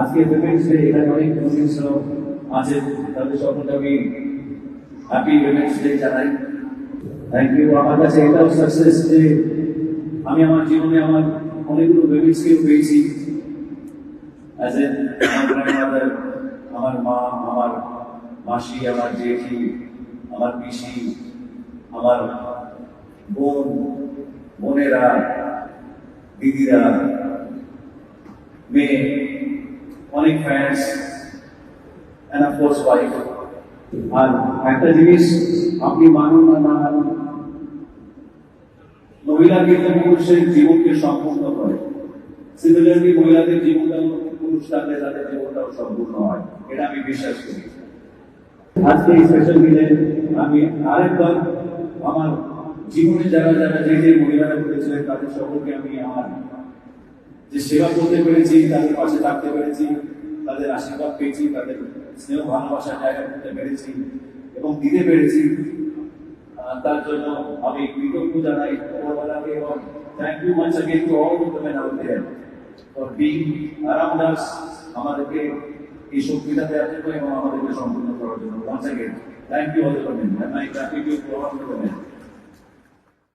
আজকে women's day, এখানে অনেক মুসলিমসরাও আছেন, তাদের সকলকে আমি হ্যাপি উইমেন্স ডে জানাই। Thank you. আমার কাছে এটাও সাকসেস যে আমি আমার জীবনে আমার অনেকগুলো উইমেন্সকেও পেয়েছি, অ্যাজ এ আমার গ্র্যান্ডমাদার, আমার মা, আমার মাসি, আমার জেঠি, আমার পিসি, আমার বোন, বোনেরা, দিদিরা, মেয়ে, অনেক friends, and of course wife. আর একটা জিনিস আপনি মানুন না না মানুন, মহিলা কিন্তু পুরুষের জীবনকে সম্পূর্ণ করে, সিমিলারলি মহিলাদের জীবনটাও পুরুষ থাকলে তাদের জীবনটাও সম্পূর্ণ হয়, এটা আমি বিশ্বাস করি। আজকে এই স্পেশাল দিনে আমি আরেকবার আমার জীবনে যারা যারা যে যে মহিলারা করেছিলেন তাদের সকলকে আমি আমার যে সেবা করতে পেরেছি, তাদের পাশে থাকতে পেরেছি, তাদের আশীর্বাদ পেয়েছি, তাদের স্নেহ ভালোবাসার জায়গা করতে পেরেছি এবং দিতে পেরেছি, তার জন্য আমি কৃতজ্ঞ জানাই উপরওয়ালাকে। এবং thank you once again to all the women out there for being around us, আমাদেরকে এই শক্তিটা দেওয়ার জন্য এবং আমাদেরকে সম্পূর্ণ করার জন্য। Once again thank you all the women, and I gratitude to all the women.